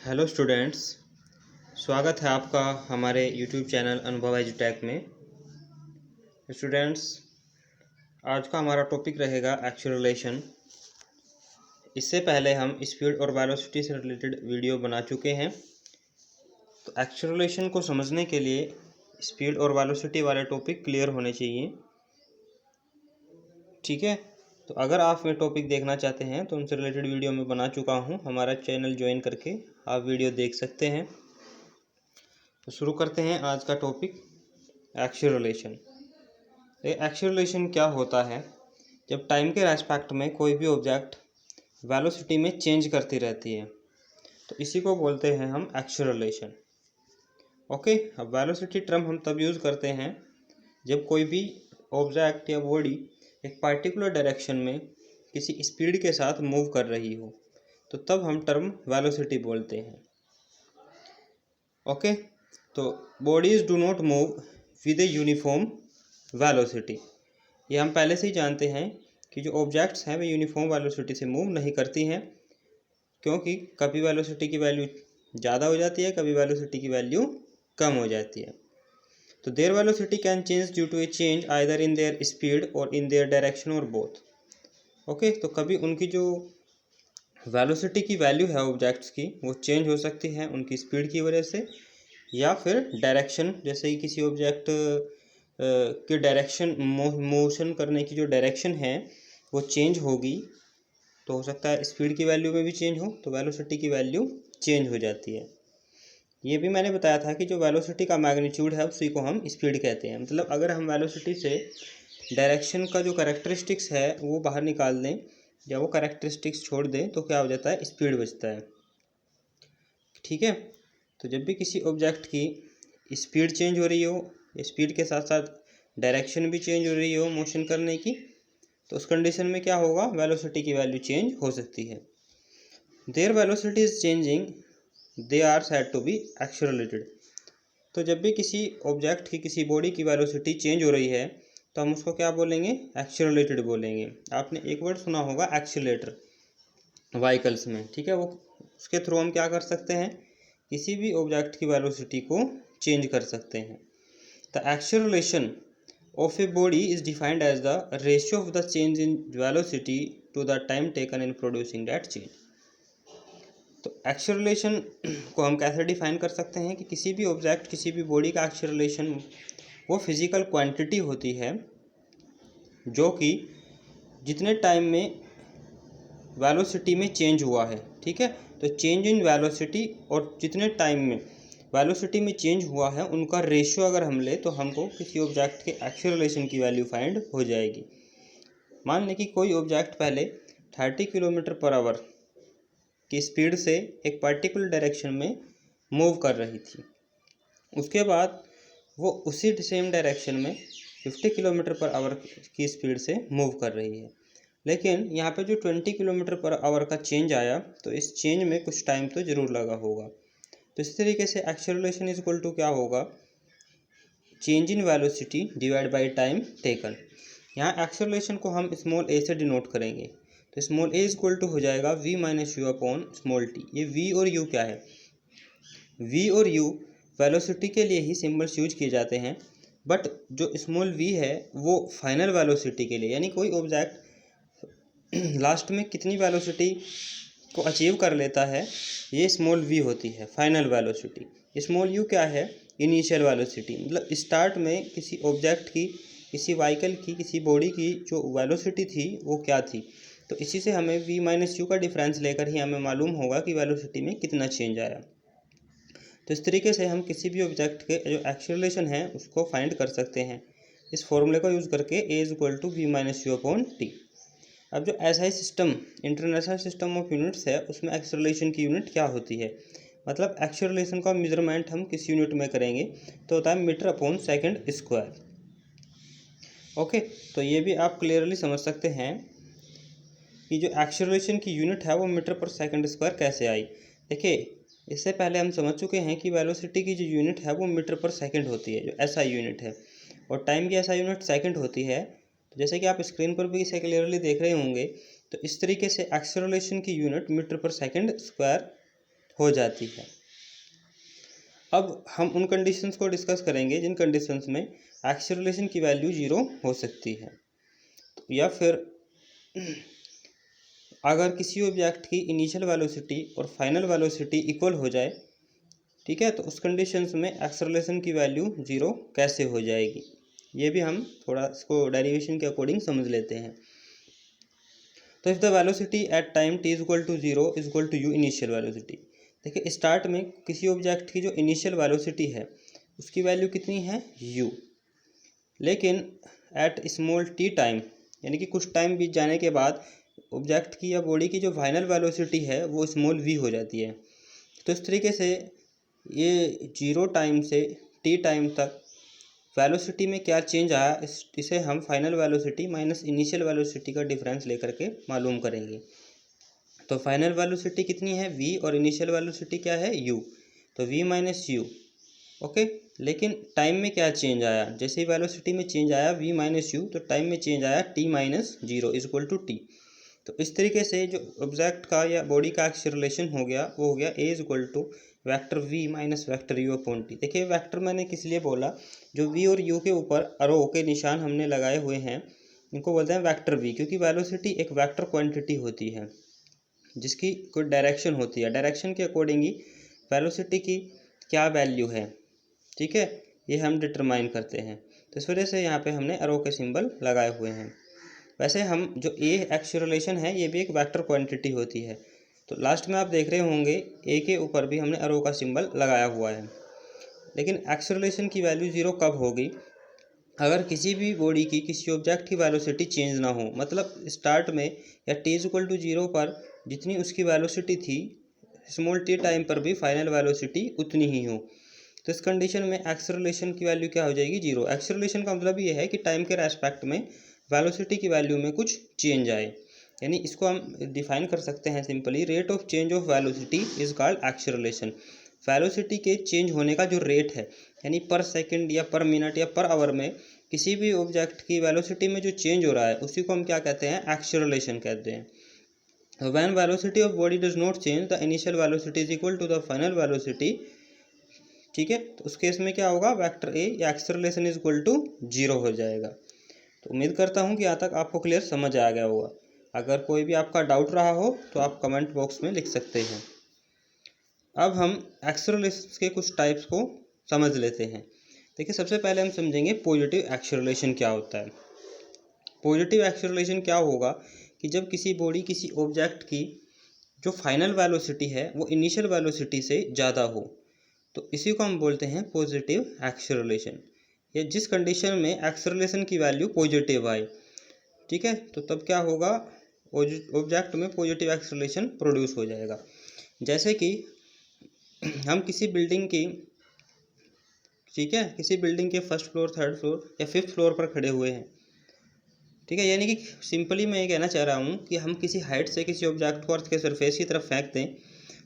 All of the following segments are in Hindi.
हेलो स्टूडेंट्स, स्वागत है आपका हमारे यूट्यूब चैनल अनुभव एजुटेक में। स्टूडेंट्स, आज का हमारा टॉपिक रहेगा एक्सेलरेशन। इससे पहले हम स्पीड और वेलोसिटी से रिलेटेड वीडियो बना चुके हैं। तो एक्सेलरेशन को समझने के लिए स्पीड और वेलोसिटी वाले टॉपिक क्लियर होने चाहिए, ठीक है। तो अगर आप ये टॉपिक देखना चाहते हैं तो उनसे रिलेटेड वीडियो मैं बना चुका हूँ। हमारा चैनल ज्वाइन करके आप वीडियो देख सकते हैं। तो शुरू करते हैं आज का टॉपिक एक्सेलरेशन। एक्सेलरेशन क्या होता है? जब टाइम के रेस्पेक्ट में कोई भी ऑब्जेक्ट वेलोसिटी में चेंज करती रहती है तो इसी को बोलते हैं हम एक्सेलरेशन। ओके, अब वेलोसिटी टर्म हम तब यूज़ करते हैं जब कोई भी ऑब्जेक्ट या बॉडी एक पार्टिकुलर डायरेक्शन में किसी स्पीड के साथ मूव कर रही हो, तो तब हम टर्म वेलोसिटी बोलते हैं। ओके, तो bodies do not move with a uniform velocity. ये हम पहले से ही जानते हैं कि जो ऑब्जेक्ट्स हैं वे यूनिफॉर्म वेलोसिटी से मूव नहीं करती हैं, क्योंकि कभी वेलोसिटी की वैल्यू ज़्यादा हो जाती है, कभी वेलोसिटी की वैल्यू कम हो जाती है। तो their velocity can change due to a change either in their speed और इन देयर डायरेक्शन और बोथ। ओके, तो कभी उनकी जो वेलोसिटी की वैल्यू है ऑब्जेक्ट्स की वो चेंज हो सकती है उनकी स्पीड की वजह से, या फिर डायरेक्शन, जैसे कि किसी ऑब्जेक्ट की डायरेक्शन मोशन करने की जो डायरेक्शन है वो चेंज होगी, तो हो सकता है स्पीड की वैल्यू में भी चेंज हो, तो वेलोसिटी की वैल्यू चेंज हो जाती है। ये भी मैंने बताया था कि जो वेलोसिटी का मैग्नीट्यूड है उसी को हम स्पीड कहते हैं। मतलब अगर हम वेलोसिटी से डायरेक्शन का जो कैरेक्टरिस्टिक्स है वो बाहर निकाल दें या वो कैरेक्टरिस्टिक्स छोड़ दें तो क्या हो जाता है, स्पीड बचता है, ठीक है। तो जब भी किसी ऑब्जेक्ट की स्पीड चेंज हो रही हो, स्पीड के साथ साथ डायरेक्शन भी चेंज हो रही हो मोशन करने की, तो उस कंडीशन में क्या होगा, वेलोसिटी की वैल्यू चेंज हो सकती है। Their velocity is changing, they are said to be accelerated. तो जब भी किसी ऑब्जेक्ट की, किसी बॉडी की वेलोसिटी चेंज हो रही है तो हम उसको क्या बोलेंगे, एक्सेलरेटेड बोलेंगे। आपने एक वर्ड सुना होगा एक्सीलेटर व्हीकल्स में, ठीक है। वो उसके थ्रू हम क्या कर सकते हैं, किसी भी ऑब्जेक्ट की वेलोसिटी को चेंज कर सकते हैं। The acceleration of a body is defined as the ratio of the change in velocity to the time taken in producing that change. तो एक्सेलरेशन को हम कैसे डिफाइन कर सकते हैं कि किसी भी ऑब्जेक्ट, किसी भी बॉडी का एक्सेलरेशन वो फिजिकल क्वांटिटी होती है जो कि जितने टाइम में वेलोसिटी में चेंज हुआ है, ठीक है। तो चेंज इन वेलोसिटी और जितने टाइम में वेलोसिटी में चेंज हुआ है उनका रेशियो अगर हम ले तो हमको किसी ऑब्जेक्ट के एक्सेलरेशन की वैल्यू फाइंड हो जाएगी। मान लें कि कोई ऑब्जेक्ट पहले 30 किलोमीटर पर आवर की स्पीड से एक पर्टिकुलर डायरेक्शन में मूव कर रही थी, उसके बाद वो उसी सेम डायरेक्शन में 50 किलोमीटर पर आवर की स्पीड से मूव कर रही है। लेकिन यहाँ पे जो 20 किलोमीटर पर आवर का चेंज आया, तो इस चेंज में कुछ टाइम तो ज़रूर लगा होगा। तो इस तरीके से एक्सेलरेशन इज इक्वल टू क्या होगा, change in velocity divide by time taken. यहाँ एक्सेलरेशन को हम स्मॉल ए से डिनोट करेंगे, तो small A is equal to हो जाएगा v minus you upon small T. ये v और u क्या है, v और u वेलोसिटी के लिए ही सिम्बल्स यूज किए जाते हैं, बट जो स्मॉल v है वो फाइनल वेलोसिटी के लिए, यानी कोई ऑब्जेक्ट लास्ट में कितनी वेलोसिटी को अचीव कर लेता है, ये स्मॉल v होती है फाइनल वेलोसिटी। स्मॉल u क्या है, इनिशियल वेलोसिटी। मतलब स्टार्ट में किसी ऑब्जेक्ट की, किसी व्हीकल की, किसी बॉडी की जो वेलोसिटी थी वो क्या थी। तो इसी से हमें v माइनस यू का डिफरेंस लेकर ही हमें मालूम होगा कि वेलोसिटी में कितना चेंज आया। तो इस तरीके से हम किसी भी ऑब्जेक्ट के जो एक्सेलरेशन है उसको फाइंड कर सकते हैं इस फॉर्मूले को यूज़ करके, a is equal to v minus you upon t. अब जो SI system, international system of units है, उसमें एक्सेलरेशन की यूनिट क्या होती है, मतलब एक्सेलरेशन का मेजरमेंट हम किस यूनिट में करेंगे तो होता है metre upon second square. Okay, तो ये भी आप क्लियरली समझ सकते हैं कि जो एक्सेलरेशन की यूनिट है वो मीटर पर सेकंड स्क्वायर कैसे आई। देखिए, इससे पहले हम समझ चुके हैं कि वेलोसिटी की जो यूनिट है वो मीटर पर सेकंड होती है, जो एसआई यूनिट है, और टाइम की एसआई यूनिट सेकंड होती है। तो जैसे कि आप स्क्रीन पर भी इसे क्लियरली देख रहे होंगे, तो इस तरीके से एक्सेलरेशन की यूनिट मीटर पर सेकंड स्क्वायर हो जाती है। अब हम उन कंडीशंस को डिस्कस करेंगे जिन कंडीशंस में एक्सेलरेशन की वैल्यू 0 हो सकती है। या फिर अगर किसी ऑब्जेक्ट की इनिशियल वेलोसिटी और फाइनल वेलोसिटी इक्वल हो जाए, ठीक है, तो उस कंडीशंस में एक्सेलरेशन की वैल्यू 0 कैसे हो जाएगी, ये भी हम थोड़ा इसको डेरिवेशन के अकॉर्डिंग समझ लेते हैं। तो if the velocity at time t equal to 0 is equal to U initial velocity. देखिए स्टार्ट में किसी ऑब्जेक्ट की जो इनिशियल वेलोसिटी है उसकी वैल्यू कितनी है u, लेकिन एट स्मॉल टी टाइम यानी कि कुछ टाइम बीत जाने के बाद ऑब्जेक्ट की या बॉडी की जो फाइनल वेलोसिटी है वो स्मॉल v हो जाती है। तो इस तरीके से ये 0 टाइम से t टाइम तक वेलोसिटी में क्या चेंज आया इसे हम final velocity minus initial velocity का डिफरेंस लेकर के मालूम करेंगे। तो फाइनल वेलोसिटी कितनी है v और इनिशियल वेलोसिटी क्या है u, तो v माइनस यू। ओके, लेकिन टाइम में क्या चेंज आया, जैसे ही वेलोसिटी में चेंज आया v माइनस यू तो टाइम में चेंज आया t minus 0 is equal to T. तो इस तरीके से जो ऑब्जेक्ट का या बॉडी का एक्सेलरेशन हो गया वो हो गया a is equal to vector v minus vector u upon T. देखिए वैक्टर मैंने किस लिए बोला, जो v और u के ऊपर अरो के निशान हमने लगाए हुए हैं इनको बोलते हैं वैक्टर v, क्योंकि वेलोसिटी एक वैक्टर क्वांटिटी होती है जिसकी कोई डायरेक्शन होती है, डायरेक्शन के अकॉर्डिंग ही वेलोसिटी की क्या वैल्यू है, ठीक है, ये हम डिटरमाइन करते हैं। तो इस वजह से यहाँ पे हमने एरो के सिंबल लगाए हुए हैं। वैसे हम जो ए एक्सेलरेशन है ये भी एक वेक्टर क्वांटिटी होती है। तो लास्ट में आप देख रहे होंगे ए के ऊपर भी हमने एरो का सिंबल लगाया हुआ है। लेकिन एक्सेलरेशन की वैल्यू 0 कब होगी, अगर किसी भी बॉडी की किसी ऑब्जेक्ट की वेलोसिटी चेंज ना हो, मतलब स्टार्ट में या t इक्वल टू 0 पर जितनी उसकी वेलोसिटी थी स्मॉल t टाइम पर भी फाइनल वेलोसिटी उतनी ही हो। तो इस कंडीशन में एक्सेलरेशन की वैल्यू क्या हो जाएगी 0। एक्सेलरेशन का मतलब ये है कि टाइम के रेस्पेक्ट में वेलोसिटी की वैल्यू में कुछ चेंज आए, यानी इसको हम डिफाइन कर सकते हैं simply, rate of change of velocity is called acceleration. Velocity के चेंज होने का जो रेट है, यानी पर सेकंड या पर मिनट या पर आवर में किसी भी ऑब्जेक्ट की वेलोसिटी में जो चेंज हो रहा है उसी को हम क्या कहते हैं, एक्सेलरेशन कहते हैं। When velocity of body does not change the initial velocity is equal to the final velocity, ठीक है, तो उस केस में क्या होगा, वेक्टर ए या एक्सेलरेशन इज इक्वल टू 0 हो जाएगा। तो उम्मीद करता हूँ कि यहाँ तक आपको क्लियर समझ आ गया होगा। अगर कोई भी आपका डाउट रहा हो तो आप कमेंट बॉक्स में लिख सकते हैं। अब हम एक्सेलरेशन के कुछ टाइप्स को समझ लेते हैं। देखिए सबसे पहले हम समझेंगे पॉजिटिव एक्सेलरेशन क्या होता है। पॉजिटिव एक्सेलरेशन क्या होगा कि जब किसी बॉडी किसी ऑब्जेक्ट की जो फाइनल वेलोसिटी है वो इनिशियल वेलोसिटी से ज़्यादा हो, तो इसी को हम बोलते हैं पॉजिटिव एक्सेलरेशन। या जिस कंडीशन में एक्सेलरेशन की वैल्यू पॉजिटिव आए, ठीक है, तो तब क्या होगा, ऑब्जेक्ट में पॉजिटिव एक्सेलरेशन प्रोड्यूस हो जाएगा। जैसे कि हम किसी बिल्डिंग की, ठीक है, किसी बिल्डिंग के फर्स्ट फ्लोर, थर्ड फ्लोर या फिफ्थ फ्लोर पर खड़े हुए हैं, ठीक है, यानी कि सिंपली मैं ये कहना चाह रहा हूँ कि हम किसी हाइट से किसी ऑब्जेक्ट को अर्थ के सरफेस की तरफ फेंक दें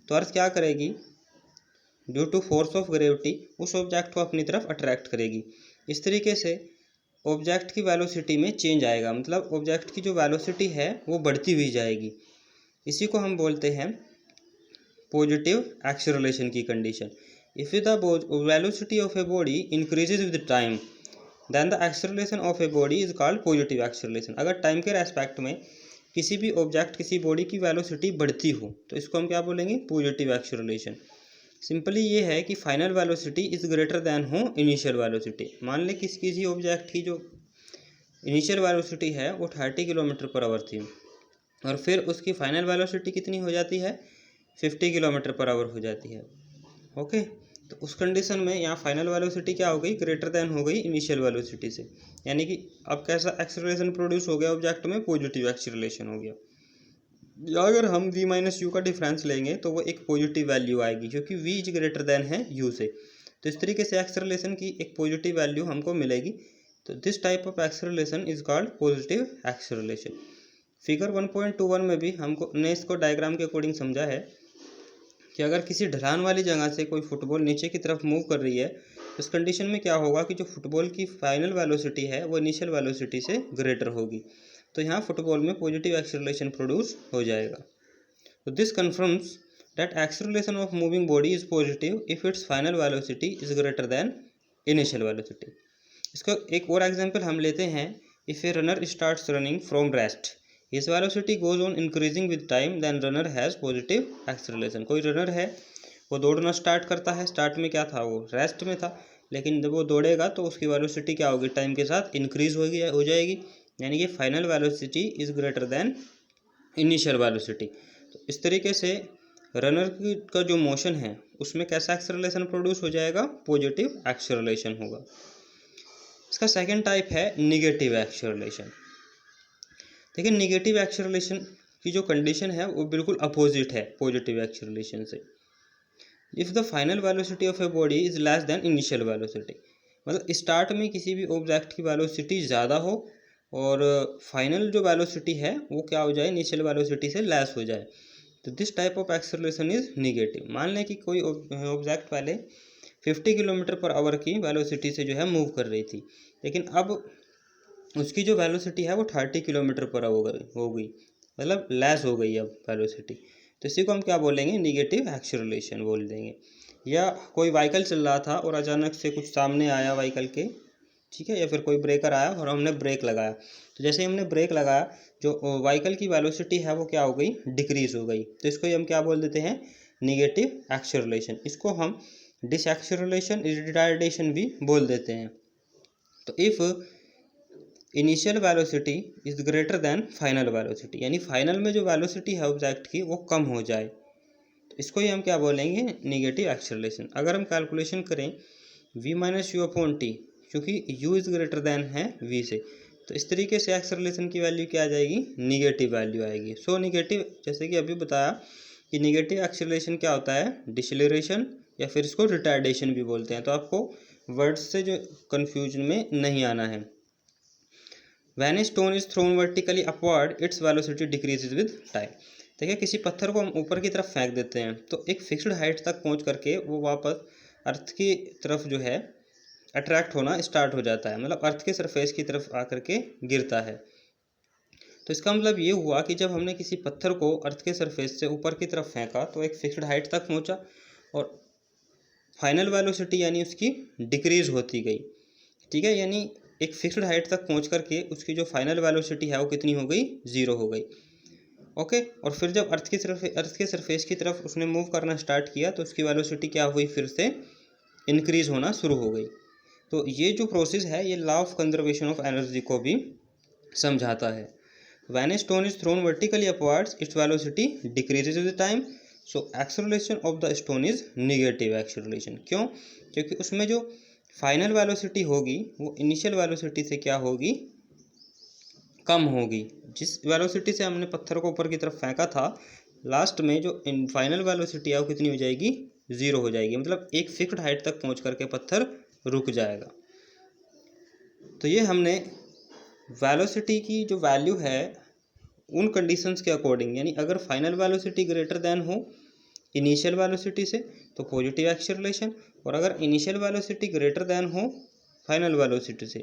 तो अर्थ क्या करेगी, due to force of gravity उस ऑब्जेक्ट को अपनी तरफ अट्रैक्ट करेगी। इस तरीके से ऑब्जेक्ट की वेलोसिटी में चेंज आएगा, मतलब ऑब्जेक्ट की जो वेलोसिटी है वो बढ़ती हुई जाएगी। इसी को हम बोलते हैं पॉजिटिव एक्सेलरेशन की condition. If the velocity of a body increases with time then the acceleration of a body is called positive acceleration. अगर टाइम के रेस्पेक्ट में किसी भी ऑब्जेक्ट किसी बॉडी की वेलोसिटी बढ़ती हो तो इसको हम क्या बोलेंगे, पॉजिटिव एक्सेलरेशन। सिंपली ये है कि final velocity is greater than हो इनिशियल वेलोसिटी। मान लें किसी ऑब्जेक्ट की जो इनिशियल वेलोसिटी है वो 30 किलोमीटर पर आवर थी और फिर उसकी फाइनल वेलोसिटी कितनी हो जाती है, 50 किलोमीटर पर आवर हो जाती है। ओके, तो उस कंडीशन में यहाँ फाइनल वेलोसिटी क्या हो गई, ग्रेटर दैन हो गई इनिशियल वेलोसिटी से, यानी कि अब कैसा एक्सेलरेशन प्रोड्यूस हो गया ऑब्जेक्ट में, पॉजिटिव एक्सेलरेशन हो गया। या अगर हम v माइनस यू का डिफरेंस लेंगे तो वो एक पॉजिटिव वैल्यू आएगी क्योंकि v इज ग्रेटर देन है u से। तो इस तरीके से एक्सेलरेशन की एक पॉजिटिव वैल्यू हमको मिलेगी। तो this type of acceleration is called positive acceleration. Figure 1.21 में भी हमको ने इसको डायग्राम के अकॉर्डिंग समझा है कि अगर किसी ढलान वाली जगह से कोई फुटबॉल नीचे की तरफ मूव कर रही है तो इस कंडीशन में क्या होगा कि जो फुटबॉल की फाइनल वेलोसिटी है वो इनिशियल वेलोसिटी से ग्रेटर होगी, तो यहाँ फुटबॉल में पॉजिटिव एक्सेलरेशन प्रोड्यूस हो जाएगा। तो this confirms that acceleration of moving body is positive if its final velocity is greater than initial velocity. इसको एक और एग्जांपल हम लेते हैं. If a runner starts running from rest, his velocity goes on increasing with time, then runner has positive acceleration. कोई रनर है, वो दौड़ना स्टार्ट करता है. स्टार्ट में क्या था, वो रेस्ट में था, लेकिन जब वो दौड़ेगा तो उसकी वेलोसिटी क्या होगी, टाइम के साथ इंक्रीज हो जाएगी, यानी कि final velocity is greater than initial velocity. तो इस तरीके से रनर का जो मोशन है उसमें कैसा एक्सेलरेशन प्रोड्यूस हो जाएगा, पॉजिटिव एक्सेलरेशन होगा. इसका सेकंड टाइप है निगेटिव एक्सेलरेशन. देखिए निगेटिव एक्सेलरेशन की जो कंडीशन है वो बिल्कुल अपोजिट है पॉजिटिव एक्सेलरेशन से. If the final velocity of a body is less than initial velocity, मतलब स्टार्ट में किसी भी ऑब्जेक्ट की वेलोसिटी ज़्यादा हो और फाइनल जो वेलोसिटी है वो क्या हो जाए, इनिशियल वेलोसिटी से लेस हो जाए, तो this type of acceleration is negative. मान लें कि कोई ऑब्जेक्ट पहले 50 किलोमीटर पर आवर की वेलोसिटी से जो है मूव कर रही थी, लेकिन अब उसकी जो वेलोसिटी है वो 30 किलोमीटर पर हो गई, मतलब लेस हो गई अब वेलोसिटी. तो इसी को हम क्या बोलेंगे, निगेटिव एक्सेलरेशन बोल देंगे. या कोई व्हीकल चल रहा था और अचानक से कुछ सामने आया व्हीकल के, ठीक है, या फिर कोई ब्रेकर आया और हमने ब्रेक लगाया, तो जैसे ही हमने ब्रेक लगाया जो व्हीकल की वेलोसिटी है वो क्या हो गई, डिक्रीज हो गई. तो इसको हम क्या बोल देते हैं, निगेटिव एक्सेलरेशन. इसको हम डिसएक्सेलरेशन, रिटार्डेशन भी बोल देते हैं. तो if initial velocity is greater than final velocity, यानी फाइनल में जो वेलोसिटी है ऑब्जेक्ट की वो कम हो जाए, तो इसको ही हम क्या बोलेंगे, निगेटिव एक्सेलरेशन. अगर हम कैलकुलेशन करें v minus you upon T, क्योंकि u इज़ ग्रेटर देन है v से, तो इस तरीके से एक्सेलरेशन की वैल्यू क्या आ जाएगी, निगेटिव वैल्यू आएगी. सो निगेटिव, जैसे कि अभी बताया कि निगेटिव एक्सेलरेशन क्या होता है, डिसेलरेशन या फिर इसको रिटार्डेशन भी बोलते हैं. तो आपको वर्ड्स से जो कन्फ्यूजन में नहीं आना है. When a stone is thrown vertically upward, its velocity decreases with time. देखिए किसी पत्थर को हम ऊपर की तरफ फेंक देते हैं तो एक फिक्स्ड हाइट तक पहुंच करके वो वापस अर्थ की तरफ जो है अट्रैक्ट होना स्टार्ट हो जाता है, मतलब अर्थ के सरफेस की तरफ आकर के गिरता है. तो इसका मतलब ये हुआ कि जब हमने किसी पत्थर को अर्थ के सरफेस से ऊपर की तरफ फेंका तो एक फिक्स्ड हाइट तक पहुंचा और फाइनल वेलोसिटी यानी उसकी डिक्रीज होती गई, ठीक है, यानी एक फिक्स्ड हाइट तक पहुंच करके उसकी जो फाइनल वेलोसिटी है वो कितनी हो गई, ज़ीरो हो गई. ओके, और फिर जब अर्थ के सरफेस की तरफ उसने मूव करना स्टार्ट किया तो उसकी वेलोसिटी क्या हुई, फिर से इंक्रीज होना शुरू हो गई. तो ये जो प्रोसेस है ये law of conservation of energy को भी समझाता है. When a stone is thrown vertically upwards its velocity decreases with time, so acceleration of the stone is negative acceleration. क्यों, क्योंकि उसमें जो फाइनल वेलोसिटी होगी वो इनिशियल वेलोसिटी से क्या होगी, कम होगी. जिस वेलोसिटी से हमने पत्थर को ऊपर की तरफ फेंका था, लास्ट में जो फाइनल वेलोसिटी है वो कितनी हो जाएगी, ज़ीरो हो जाएगी, मतलब एक फिक्स्ड हाइट तक पहुंच करके पत्थर रुक जाएगा. तो ये हमने वेलोसिटी की जो वैल्यू है उन कंडीशंस के अकॉर्डिंग, यानी अगर फाइनल वेलोसिटी ग्रेटर देन हो इनिशियल वेलोसिटी से तो पॉजिटिव एक्सेलरेशन, और अगर इनिशियल वेलोसिटी ग्रेटर देन हो फाइनल वेलोसिटी से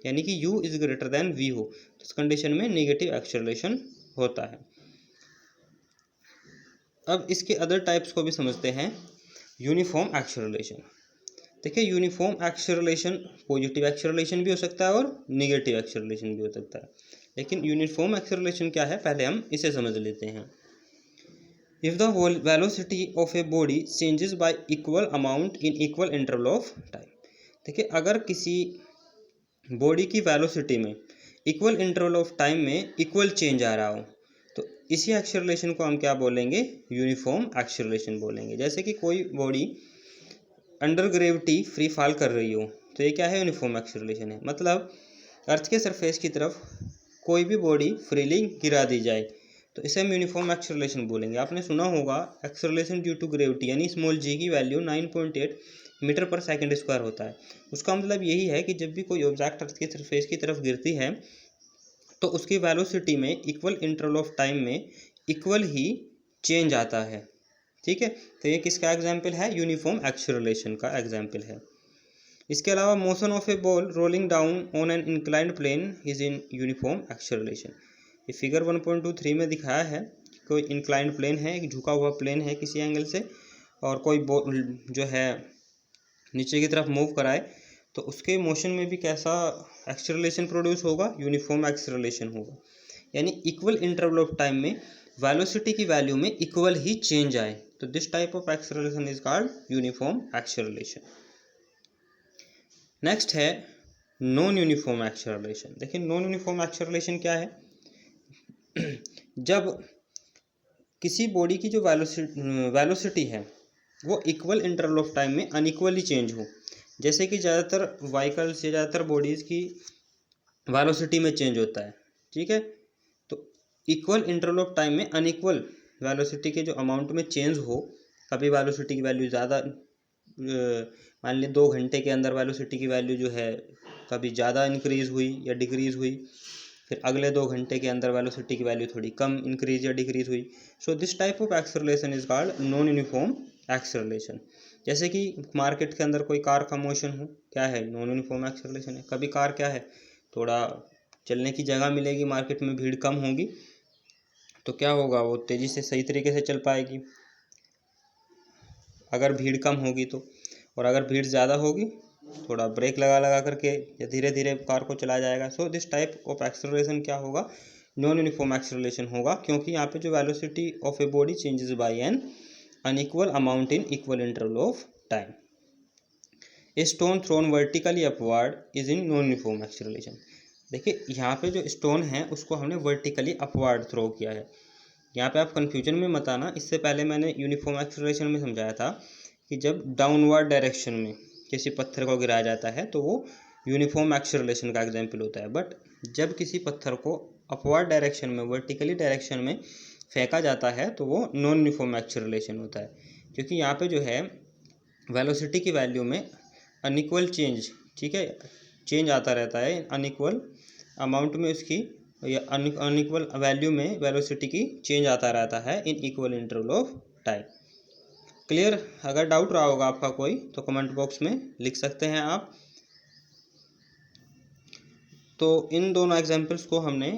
यानी कि u is greater than v हो, तो इस कंडीशन में नेगेटिव एक्सेलरेशन होता है. अब इसके अदर टाइप्स को भी समझते हैं. Uniform acceleration. देखिए यूनिफॉर्म एक्सेलरेशन पॉजिटिव एक्सेलरेशन भी हो सकता है और नेगेटिव एक्सेलरेशन भी हो सकता है, लेकिन यूनिफॉर्म एक्सेलरेशन क्या है पहले हम इसे समझ लेते हैं. If the velocity of a body changes by equal amount in equal interval of time. देखिए अगर किसी बॉडी की वेलोसिटी में इक्वल इंटरवल ऑफ टाइम में इक्वल चेंज आ रहा हो तो इसी एक्सेलरेशन को हम क्या बोलेंगे, यूनिफॉर्म एक्सेलरेशन बोलेंगे. जैसे कि कोई body under gravity free fall कर रही हो तो ये क्या है, यूनिफॉर्म एक्सेलरेशन है. मतलब अर्थ के सरफेस की तरफ कोई भी बॉडी फ्रीली गिरा दी जाए तो इसे हम यूनिफॉर्म एक्सेलरेशन बोलेंगे. आपने सुना होगा एक्सेलरेशन ड्यू टू ग्रेविटी यानी स्मॉल जी की वैल्यू 9.8 मीटर पर सेकंड स्क्वायर होता है. उसका मतलब यही है कि जब भी कोई ऑब्जेक्ट अर्थ की सरफेस की तरफ गिरती है तो उसकी वेलोसिटी में इक्वल इंटरवल ऑफ टाइम में इक्वल ही चेंज आता है, ठीक है. तो ये किसका एग्जाम्पल है, यूनिफॉर्म एक्सेलरेशन का एग्जाम्पल है. इसके अलावा motion of a ball rolling down on an inclined plane is in uniform acceleration. ये फिगर 1.23 में दिखाया है कोई इंक्लाइंड प्लेन है, एक झुका हुआ प्लेन है किसी एंगल से, और कोई जो है नीचे की तरफ मूव कराए, तो उसके मोशन में भी कैसा एक्सेलरेशन प्रोड्यूस होगा, यूनिफॉर्म एक्सेलरेशन होगा। यानी इक्वल इंटरवल ऑफ टाइम में वेलोसिटी की वैल्यू में इक्वल ही चेंज आए, तो this type of acceleration is called uniform acceleration. Next है नॉन यूनिफॉर्म एक्सेलरेशन। देखिए नॉन यूनिफॉर्म एक्सेलरेशन क्या है, जब किसी बॉडी की जो वेलोसिटी है वो इक्वल इंटरवल ऑफ टाइम में अनइक्वली चेंज हो। जैसे कि ज़्यादातर व्हीकल्स या ज़्यादातर बॉडीज़ की वेलोसिटी में चेंज होता है, ठीक है। तो इक्वल इंटरवल ऑफ टाइम में अनइक्वल वेलोसिटी के जो अमाउंट में चेंज हो, कभी वेलोसिटी की वैल्यू ज़्यादा, मान लीजिए 2 घंटे के अंदर वेलोसिटी की वैल्यू जो है कभी ज़्यादा इंक्रीज़ हुई या डिक्रीज़ हुई, फिर अगले 2 घंटे के अंदर वेलोसिटी की वैल्यू थोड़ी कम इंक्रीज या डिक्रीज़ हुई। So this type of acceleration is called non uniform acceleration. जैसे कि मार्केट के अंदर कोई कार का मोशन हो, क्या है, नॉन यूनिफॉर्म एक्सेलरेशन है। कभी कार क्या है, थोड़ा चलने की जगह मिलेगी, मार्केट में भीड़ कम होगी, तो क्या होगा, वो तेज़ी से सही तरीके से चल पाएगी अगर भीड़ कम होगी तो। और अगर भीड़ ज़्यादा होगी, थोड़ा ब्रेक लगा लगा करके या धीरे धीरे कार को चलाया जाएगा। So this type of acceleration क्या होगा, नॉन यूनिफॉर्म एक्सेलरेशन होगा, क्योंकि यहाँ पे जो velocity of a body changes by N unequal amount in equal interval of time. A stone thrown vertically upward is in non uniform acceleration. देखिए यहाँ पे जो स्टोन है उसको हमने वर्टिकली अपवर्ड थ्रो किया है। यहाँ पे आप कन्फ्यूजन में मत आना, इससे पहले मैंने यूनिफॉर्म एक्सेलरेशन में समझाया था कि जब डाउनवर्ड डायरेक्शन में किसी पत्थर को गिराया जाता है तो वो यूनिफॉर्म एक्सेलरेशन का एग्जाम्पल होता है। बट जब किसी पत्थर को अपवर्ड डायरेक्शन में, वर्टिकली डायरेक्शन में फेंका जाता है तो वो नॉन यूनिफॉर्म एक्सेलरेशन होता है, क्योंकि यहाँ पे जो है वेलोसिटी की वैल्यू में अनइक्वल चेंज, ठीक है, चेंज आता रहता है अनइक्वल अमाउंट में उसकी, या अनइक्वल वैल्यू में वेलोसिटी की चेंज आता रहता है in equal interval of time. Clear? अगर डाउट रहा होगा आपका कोई तो कमेंट बॉक्स में लिख सकते हैं आप। तो इन दोनों एग्जांपल्स को हमने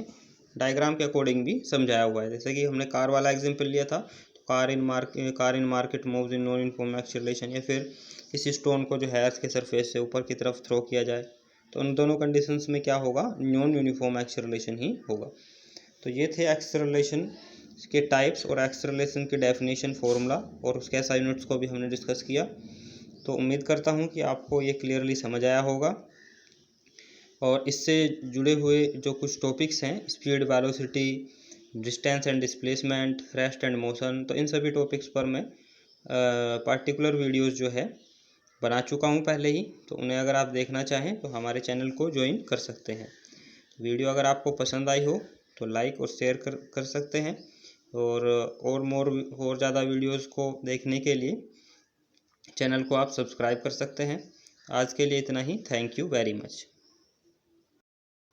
डायग्राम के अकॉर्डिंग भी समझाया हुआ है। जैसे कि हमने कार वाला एग्जांपल लिया था, तो car in market moves in non uniform acceleration, या फिर किसी स्टोन को जो है अर्थ के सरफेस से ऊपर की तरफ थ्रो किया जाए, तो उन दोनों कंडीशंस में क्या होगा, नॉन यूनिफॉर्म एक्सेलरेशन ही होगा। तो ये थे एक्सेलरेशन के टाइप्स और एक्सेलरेशन की डेफिनेशन, फॉर्मूला और उसके SI यूनिट्स को भी हमने डिस्कस किया। तो उम्मीद करता हूँ कि आपको ये क्लियरली समझ आया होगा, और इससे जुड़े हुए जो कुछ टॉपिक्स हैं, speed, velocity, distance and displacement, rest and motion, तो इन सभी टॉपिक्स पर मैं पार्टिकुलर वीडियोस जो है बना चुका हूँ पहले ही। तो उन्हें अगर आप देखना चाहें तो हमारे चैनल को ज्वाइन कर सकते हैं। वीडियो अगर आपको पसंद आई हो तो लाइक और शेयर कर सकते हैं, और ज़्यादा वीडियोस को देखने के लिए चैनल को आप सब्सक्राइब कर सकते हैं। आज के लिए इतना ही। Thank you very much.